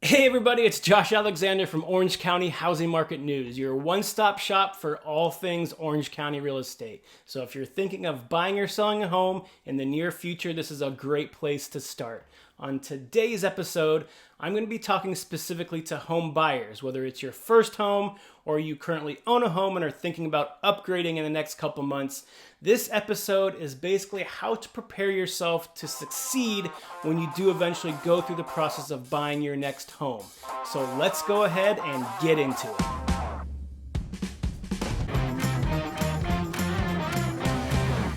Hey everybody, it's Josh Alexander from Orange County Housing Market News, your one-stop shop for all things Orange County real estate. So if you're thinking of buying or selling a home in the near future, this is a great place to start. On today's episode, I'm going to be talking specifically to home buyers, whether it's your first home or you currently own a home and are thinking about upgrading in the next couple months. This episode is basically how to prepare yourself to succeed when you do eventually go through the process of buying your next home. So let's go ahead and get into it.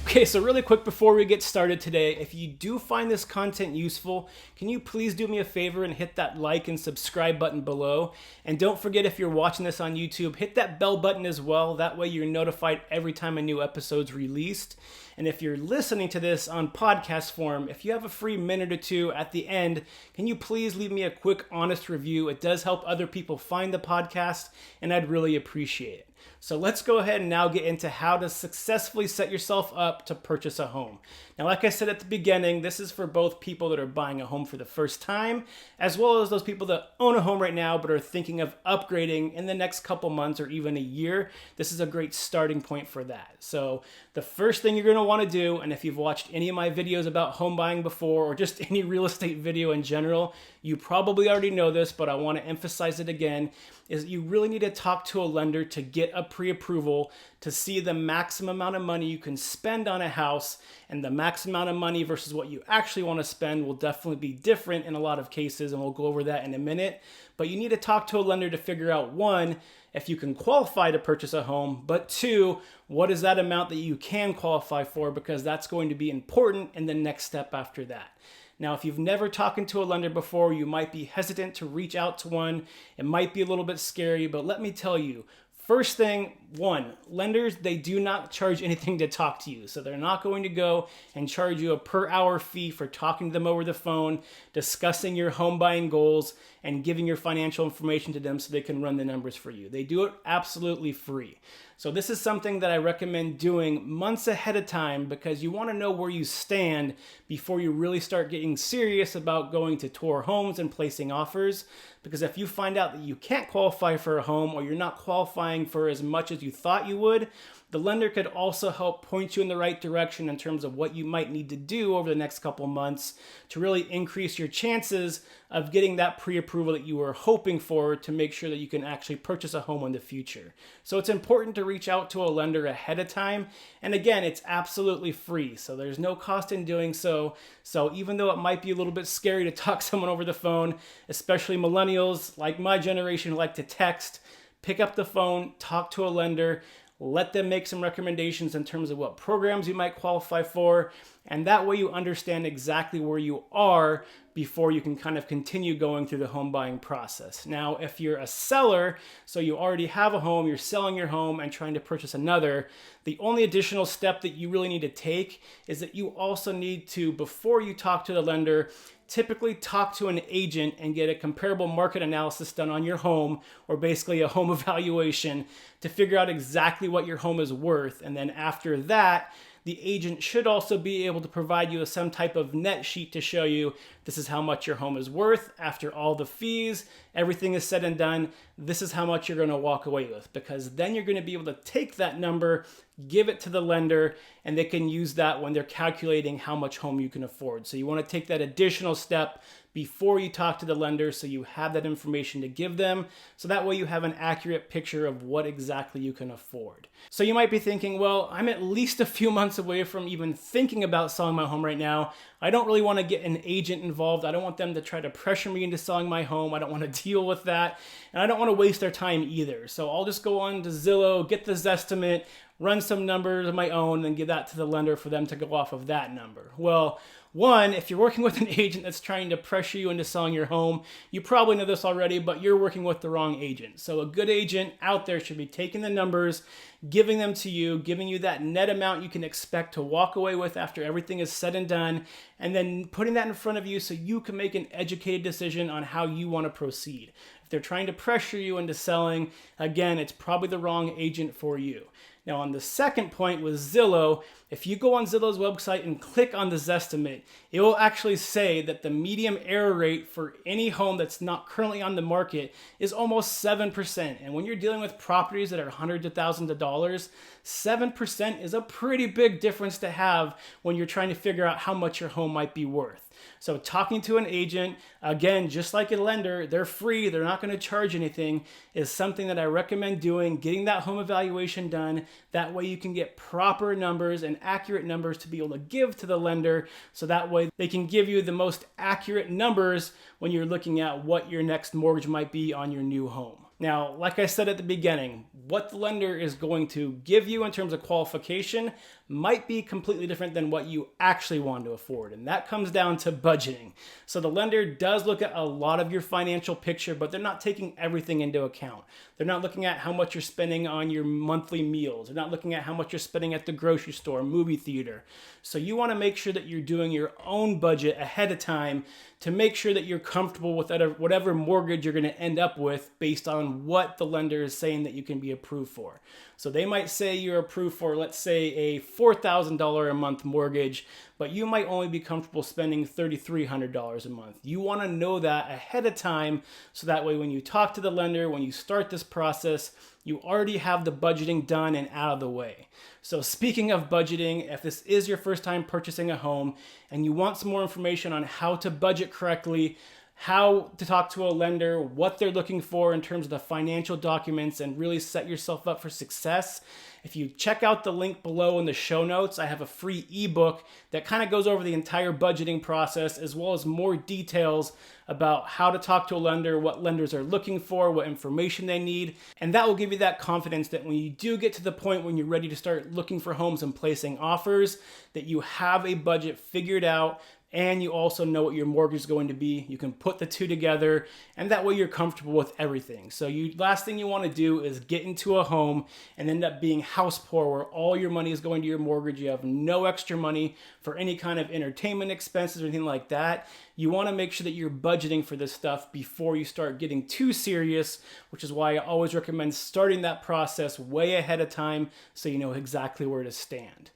Okay, so really quick before we get started today, if you do find this content useful, can you please do me a favor and hit that like and subscribe button below? And don't forget, if you're watching this on YouTube, hit that bell button as well. That way you're notified every time a new episode's released. And if you're listening to this on podcast form, if you have a free minute or two at the end, can you please leave me a quick, honest review? It does help other people find the podcast, and I'd really appreciate it. So let's go ahead and now get into how to successfully set yourself up to purchase a home. Now, like I said at the beginning, this is for both people that are buying a home for the first time, as well as those people that own a home right now but are thinking of upgrading in the next couple months or even a year. This is a great starting point for that. So the first thing you're going to want to do, and if you've watched any of my videos about home buying before or just any real estate video in general, you probably already know this, but I want to emphasize it again, is you really need to talk to a lender to get a pre-approval to see the maximum amount of money you can spend on a house, and the maximum amount of money versus what you actually want to spend will definitely be different in a lot of cases, and we'll go over that in a minute. But you need to talk to a lender to figure out, one, if you can qualify to purchase a home, but two, what is that amount that you can qualify for, because that's going to be important in the next step after that. Now, if you've never talked to a lender before, you might be hesitant to reach out to one. It might be a little bit scary, but let me tell you, first thing, one, lenders, they do not charge anything to talk to you. So they're not going to go and charge you a per hour fee for talking to them over the phone, discussing your home buying goals, and giving your financial information to them so they can run the numbers for you. They do it absolutely free. So this is something that I recommend doing months ahead of time, because you want to know where you stand before you really start getting serious about going to tour homes and placing offers. Because if you find out that you can't qualify for a home, or you're not qualifying for as much as you thought you would, the lender could also help point you in the right direction in terms of what you might need to do over the next couple months to really increase your chances of getting that pre-approval that you were hoping for, to make sure that you can actually purchase a home in the future. So it's important to reach out to a lender ahead of time. And again, it's absolutely free, so there's no cost in doing so. So even though it might be a little bit scary to talk to someone over the phone, especially millennials like my generation who like to text, pick up the phone, talk to a lender, let them make some recommendations in terms of what programs you might qualify for, and that way you understand exactly where you are before you can kind of continue going through the home buying process. Now, if you're a seller, so you already have a home, you're selling your home and trying to purchase another, the only additional step that you really need to take is that you also need to, before you talk to the lender, typically talk to an agent and get a comparable market analysis done on your home, or basically a home evaluation, to figure out exactly what your home is worth. And then after that, the agent should also be able to provide you with some type of net sheet to show you this is how much your home is worth after all the fees, everything is said and done. This is how much you're going to walk away with, because then you're going to be able to take that number, give it to the lender, and they can use that when they're calculating how much home you can afford. So you want to take that additional step before you talk to the lender, so you have that information to give them, so that way you have an accurate picture of what exactly you can afford. So you might be thinking, well, I'm at least a few months away from even thinking about selling my home right now. I don't really want to get an agent involved. I don't want them to try to pressure me into selling my home. I don't want to deal with that, and I don't want to waste their time either. So I'll just go on to Zillow, get the Zestimate, run some numbers of my own, and give that to the lender for them to go off of that number. Well, one, if you're working with an agent that's trying to pressure you into selling your home, you probably know this already, but you're working with the wrong agent. So a good agent out there should be taking the numbers, giving them to you, giving you that net amount you can expect to walk away with after everything is said and done, and then putting that in front of you so you can make an educated decision on how you want to proceed. If they're trying to pressure you into selling, again, it's probably the wrong agent for you. Now on the second point with Zillow, if you go on Zillow's website and click on the Zestimate, it will actually say that the median error rate for any home that's not currently on the market is almost 7%. And when you're dealing with properties that are hundreds of thousands of dollars, 7% is a pretty big difference to have when you're trying to figure out how much your home might be worth. So talking to an agent, again, just like a lender, they're free, they're not going to charge anything, is something that I recommend doing, getting that home evaluation done. That way you can get proper numbers and accurate numbers to be able to give to the lender, so that way they can give you the most accurate numbers when you're looking at what your next mortgage might be on your new home. Now, like I said at the beginning, what the lender is going to give you in terms of qualification might be completely different than what you actually want to afford. And that comes down to budgeting. So the lender does look at a lot of your financial picture, but they're not taking everything into account. They're not looking at how much you're spending on your monthly meals. They're not looking at how much you're spending at the grocery store, movie theater. So you want to make sure that you're doing your own budget ahead of time to make sure that you're comfortable with whatever mortgage you're going to end up with based on what the lender is saying that you can be approved for. So they might say you're approved for, let's say, a $4,000 a month mortgage, but you might only be comfortable spending $3,300 a month. You want to know that ahead of time, so that way when you talk to the lender, when you start this process, you already have the budgeting done and out of the way. So speaking of budgeting, if this is your first time purchasing a home and you want some more information on how to budget correctly, how to talk to a lender, what they're looking for in terms of the financial documents, and really set yourself up for success, if you check out the link below in the show notes, I have a free ebook that kind of goes over the entire budgeting process, as well as more details about how to talk to a lender, what lenders are looking for, what information they need. And that will give you that confidence that when you do get to the point when you're ready to start looking for homes and placing offers, that you have a budget figured out, and you also know what your mortgage is going to be. You can put the two together, and that way you're comfortable with everything. So last thing you want to do is get into a home and end up being house poor, where all your money is going to your mortgage. You have no extra money for any kind of entertainment expenses or anything like that. You want to make sure that you're budgeting for this stuff before you start getting too serious, which is why I always recommend starting that process way ahead of time so you know exactly where to stand.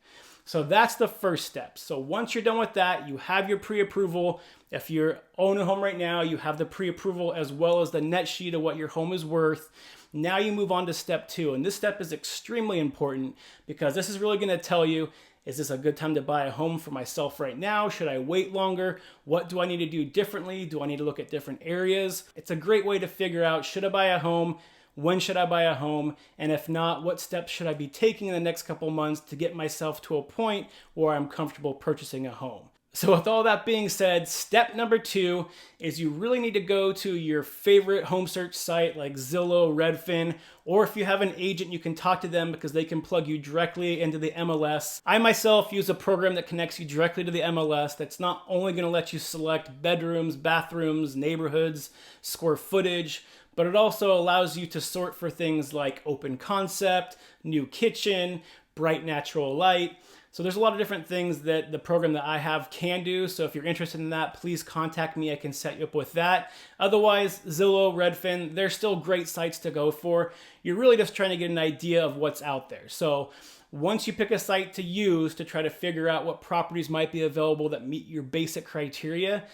So that's the first step. So once you're done with that, you have your pre-approval. If you're owning a home right now, you have the pre-approval as well as the net sheet of what your home is worth. Now you move on to step 2. And this step is extremely important because this is really going to tell you, is this a good time to buy a home for myself right now? Should I wait longer? What do I need to do differently? Do I need to look at different areas? It's a great way to figure out, should I buy a home? When should I buy a home? And if not, what steps should I be taking in the next couple months to get myself to a point where I'm comfortable purchasing a home? So with all that being said, step number 2 is you really need to go to your favorite home search site like Zillow, Redfin, or if you have an agent, you can talk to them because they can plug you directly into the MLS. I myself use a program that connects you directly to the MLS that's not only going to let you select bedrooms, bathrooms, neighborhoods, square footage, but it also allows you to sort for things like open concept, new kitchen, bright natural light. So there's a lot of different things that the program that I have can do. So if you're interested in that, please contact me. I can set you up with that. Otherwise, Zillow, Redfin, they're still great sites to go for. You're really just trying to get an idea of what's out there. So once you pick a site to use to try to figure out what properties might be available that meet your basic criteria,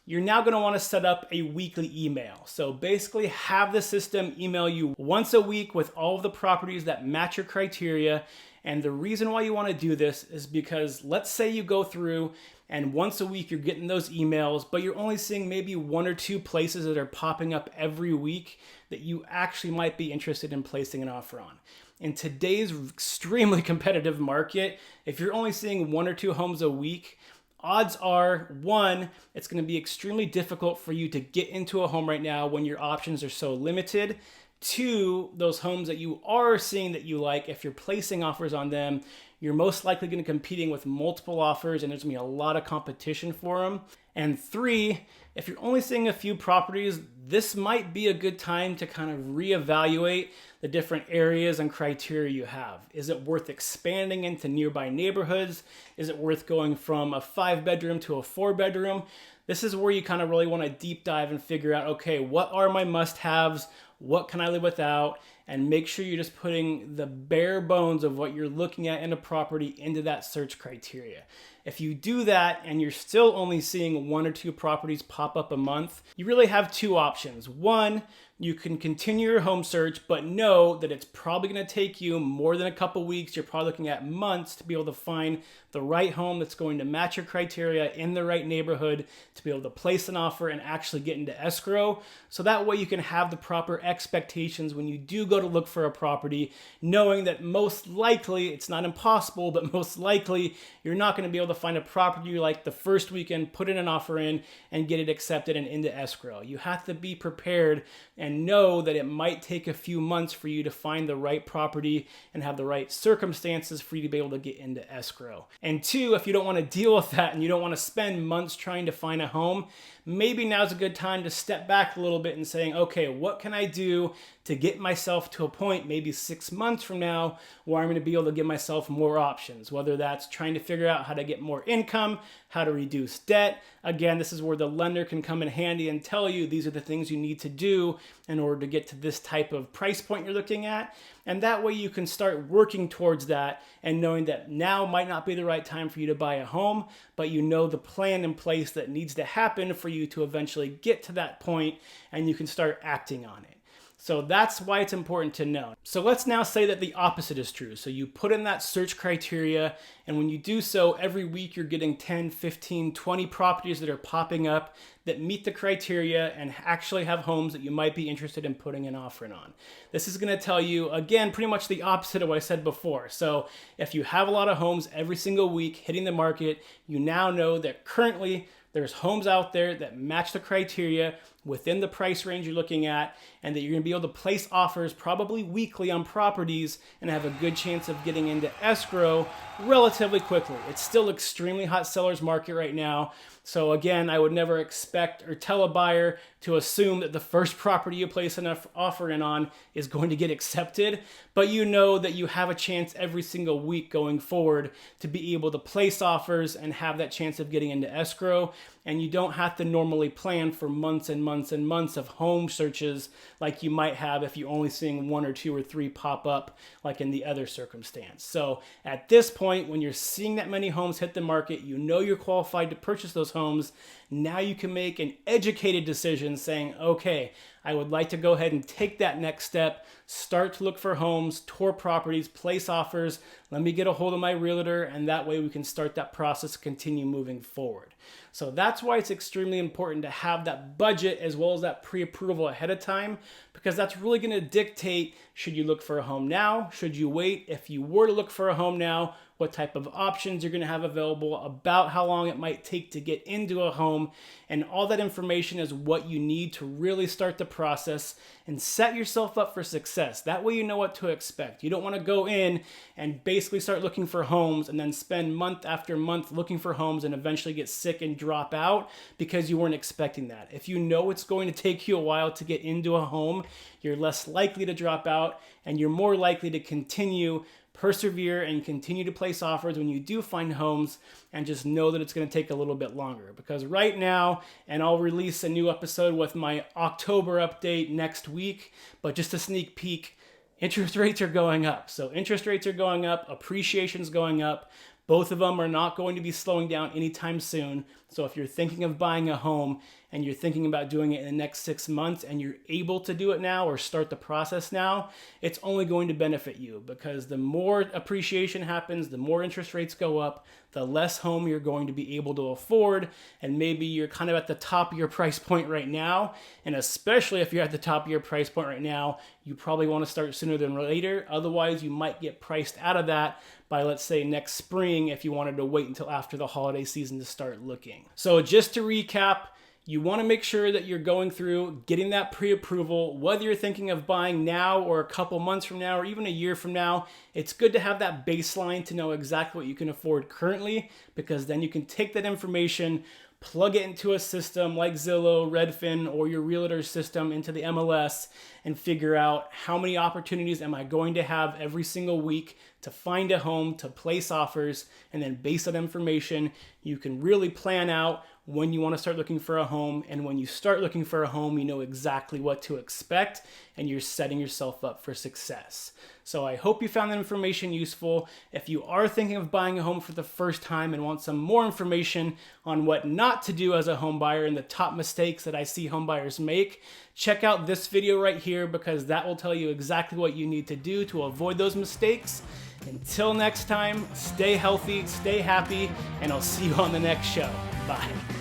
you're now going to want to set up a weekly email. So basically have the system email you once a week with all of the properties that match your criteria. And the reason why you want to do this is because let's say you go through and once a week you're getting those emails, but you're only seeing maybe 1 or 2 places that are popping up every week that you actually might be interested in placing an offer on. In today's extremely competitive market, if you're only seeing 1 or 2 homes a week, odds are, 1, it's going to be extremely difficult for you to get into a home right now when your options are so limited. 2, those homes that you are seeing that you like, if you're placing offers on them, you're most likely going to be competing with multiple offers and there's going to be a lot of competition for them. And 3, if you're only seeing a few properties, this might be a good time to kind of reevaluate the different areas and criteria you have. Is it worth expanding into nearby neighborhoods? Is it worth going from a 5-bedroom to a 4-bedroom? This is where you kind of really want to deep dive and figure out, okay, what are my must-haves? What can I live without? and make sure you're just putting the bare bones of what you're looking at in a property into that search criteria. If you do that and you're still only seeing 1 or 2 properties pop up a month, you really have 2 options. One, you can continue your home search, but know that it's probably going to take you more than a couple weeks. You're probably looking at months to be able to find the right home that's going to match your criteria in the right neighborhood, to be able to place an offer and actually get into escrow. So that way you can have the proper expectations when you do go to look for a property, knowing that most likely, it's not impossible, but most likely you're not going to be able to find a property you like the first weekend, put in an offer in, and get it accepted and into escrow. You have to be prepared and know that it might take a few months for you to find the right property and have the right circumstances for you to be able to get into escrow. And 2, if you don't want to deal with that and you don't want to spend months trying to find a home, maybe now's a good time to step back a little bit and saying, okay, what can I do to get myself to a point maybe 6 months from now where I'm going to be able to give myself more options, whether that's trying to figure out how to get more income, how to reduce debt. Again, this is where the lender can come in handy and tell you these are the things you need to do in order to get to this type of price point you're looking at. And that way you can start working towards that and knowing that now might not be the right time for you to buy a home, but you know the plan in place that needs to happen for you to eventually get to that point, and you can start acting on it. So that's why it's important to know. So let's now say that the opposite is true. So you put in that search criteria, and when you do so, every week you're getting 10, 15, 20 properties that are popping up that meet the criteria and actually have homes that you might be interested in putting an offer on. This is going to tell you, again, pretty much the opposite of what I said before. So if you have a lot of homes every single week hitting the market, you now know that currently there's homes out there that match the criteria within the price range you're looking at, and that you're going to be able to place offers probably weekly on properties and have a good chance of getting into escrow relatively quickly. It's still extremely hot seller's market right now. So again, I would never expect or tell a buyer to assume that the first property you place an offer in on is going to get accepted, but you know that you have a chance every single week going forward to be able to place offers and have that chance of getting into escrow. And you don't have to normally plan for months and months and months of home searches like you might have if you're only seeing 1 or 2 or 3 pop up like in the other circumstance. So at this point, when you're seeing that many homes hit the market, you know you're qualified to purchase those homes. Now you can make an educated decision saying, okay, I would like to go ahead and take that next step, start to look for homes, tour properties, place offers. Let me get a hold of my realtor, and that way we can start that process, continue moving forward. So that's why it's extremely important to have that budget as well as that pre-approval ahead of time, because that's really going to dictate, should you look for a home now? Should you wait? If you were to look for a home now, what type of options you're going to have available, about how long it might take to get into a home, and all that information is what you need to really start the process and set yourself up for success. That way you know what to expect. You don't want to go in and basically start looking for homes and then spend month after month looking for homes and eventually get sick and drop out because you weren't expecting that. If you know it's going to take you a while to get into a home, you're less likely to drop out, and you're more likely to continue, persevere, and continue to place offers when you do find homes, and just know that it's going to take a little bit longer. Because right now, and I'll release a new episode with my October update next week, but just a sneak peek, interest rates are going up. So interest rates are going up, appreciation's going up. Both of them are not going to be slowing down anytime soon. So if you're thinking of buying a home and you're thinking about doing it in the next 6 months and you're able to do it now or start the process now, it's only going to benefit you, because the more appreciation happens, the more interest rates go up, the less home you're going to be able to afford. And maybe you're kind of at the top of your price point right now. And especially if you're at the top of your price point right now, you probably want to start sooner than later. Otherwise, you might get priced out of that by, let's say, next spring if you wanted to wait until after the holiday season to start looking. So just to recap, you want to make sure that you're going through getting that pre-approval, whether you're thinking of buying now or a couple months from now or even a year from now. It's good to have that baseline to know exactly what you can afford currently, because then you can take that information, plug it into a system like Zillow, Redfin, or your realtor's system into the MLS, and figure out how many opportunities am I going to have every single week to find a home, to place offers. And then based on information, you can really plan out when you want to start looking for a home. And when you start looking for a home, you know exactly what to expect and you're setting yourself up for success. So I hope you found that information useful. If you are thinking of buying a home for the first time and want some more information on what not to do as a home buyer and the top mistakes that I see home buyers make, check out this video right here because that will tell you exactly what you need to do to avoid those mistakes. Until next time, stay healthy, stay happy, and I'll see you on the next show. Bye.